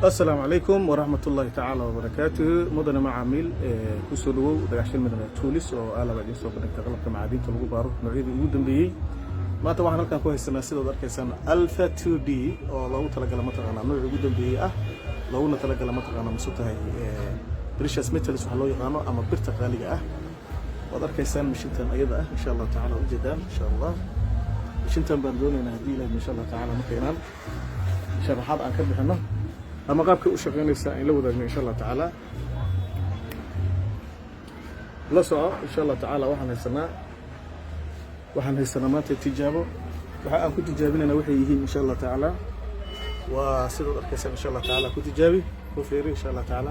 السلام عليكم ورحمة الله تعالى وبركاته. مدن معامل كسلو دعشين مدن توليس أو على بعدين صوب نكتغلب كمعادين تلقوا بارو نعيد يودن به ما طبعا كان كويس السنة ذلك السنة ألفا 2 دي أو لو تلقى لما تغنى نوع يودن به لو نتلقى لما تغنى مسوتها بريشاس ميتال سحلو يغنى أما برت غالية وذلك السنة مشيتن أيضا إن شاء الله تعالى وجدا إن شاء الله مشيتن بردوني نهدي لهم إن شاء الله تعالى مكينان شرحات عن كبه حنا أما قابك وشغلنيسا إن لو ذاك إن شاء الله تعالى لا سواء إن شاء الله تعالى وحن هالسنة ما تتجابه وحن كنت جابين أنا وحيه إن شاء الله تعالى وسيد الأركيسان إن شاء الله تعالى كنت جابي وفيري إن شاء الله تعالى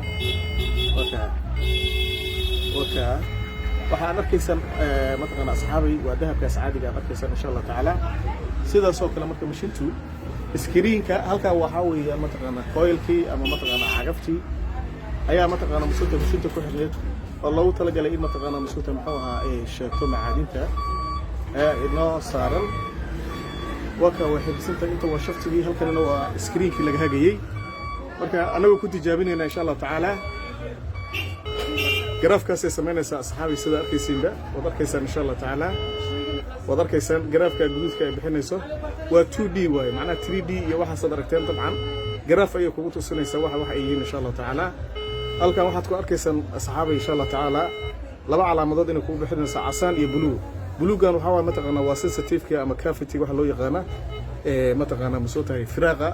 وكا وحن أركيسان مثلا أصحابي وذهب كاس عادي قام أركيسان إن شاء الله تعالى سيد الصوت لما مشيتوا سكرينكا halka waxa weeyaan ma taqaana coilkii ama ma taqaana cagaftii ayaa ma taqaana masuulta ku xidhay oo loogu talagalay in ma taqaana masuulta maxuu ahaa ay sheegto macaadinta inoo saaran waka waxay bisinta inta waa shaftigii halkan waa screenkii laga hagayay marka anagu ku tijaabinayna insha Allah taala grafkaas ay sameynaysa asxaabi sida arkaysiinba wada arkaysan insha Allah taala wada arkaysan grafka guudka ay bixinayso waa 2D way macna 3D iyo waxa soo aragteen dabcan graf ay kugu tusinaysa waxa ay yihiin insha Allah taala halkan waxaad ku arkaysan asxaabi insha Allah taala laba calaamadood inay kugu bixinaysa casaan iyo buluugan waxa waa mataqaana waa sensitive ama cavity waxa loo yaqaan mataqaana musootay firaaqa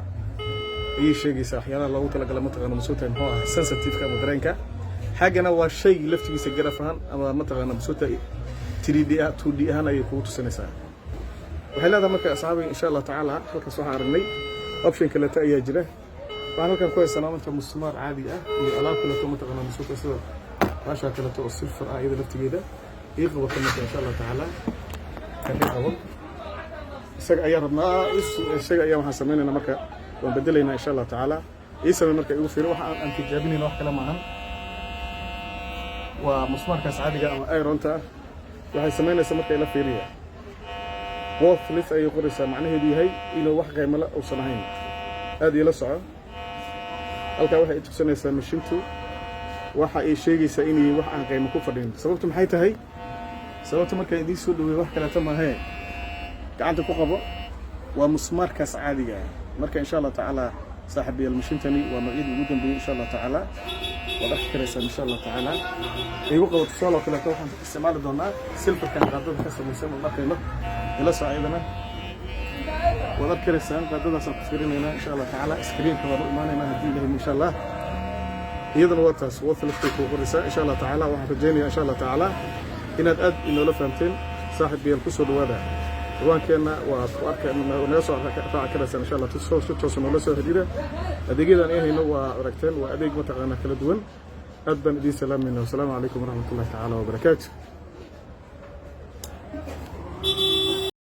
ay sheegaysa waxyaalaha loogu talagalay mataqaana musootay maxaa ah sensitive ama dareenka xagana waa shay laftigiisa graf ahaan ama mataqaana musootay 3D 2D ahaan ay kugu tusinaysaa waxay leedahay marka asxaabi insha Allah taala halkaas waxa aragnay option kale ta ayaa jira waxaan halkan ku haysanaa inta musmaar caadi ah iyo alaab kale oo mataqaana musuqa sida baasha kale oo silfar ah iyada laftigeeda iyo qabato marka insha Allah taala kan qabo isaga ayaa rabnaa isaga ayaa waxaan sameeynaa marka waan bedelaynaa insha Allah taala isagoo marka igu fiiro waxa aan tijaabinayno wax kale maahan waa musmaarkaas caadiga ama ironta waxay sameynaysaa marka ila fiiriyo worthless ay qoraysaa macnaheedu yahay inuu wax qiimo la oo sanahayn aad ila soco halka waxa ay tusinaysaa mashiintu waxa ay sheegaysaa inay wax aan qiimo ku fadhin sababtu maxay tahay sababtu marka idin soo dhaweey wax kale tama ahay gacanta ku qabo waa musmaarkaas caadiga marka insha Allah taala saaxibi mashiintani waa magciid ugu dambeeyay insha Allah taala wada xiraysan insha Allah taala igu qabato soo kale waxaan isticmaali doonaa silfarkan qaadada ka samaysan markayna ila saacidana wada xiraysan qaadadaas aan ku fiirinayna insha Allah taala screenka wada imaanayna hadii ilaahay insha Allah iyadana waa taas waa filifta ku qoraysa insha Allah taala waxaan rajaynayaa insha Allah taala inaad aad inoola fahamteen saaxiibiyal ku soo dhawaada waankeena waa naga soo raaca insha Allah toosoo noola soo xiriira adeegyadan ay hayno waa aragteen waa adeeg mataqaana kala duwan aad baan idin salaamayna. Assalaamu calaykum waraxmatullaahi taala wabarakaatuh.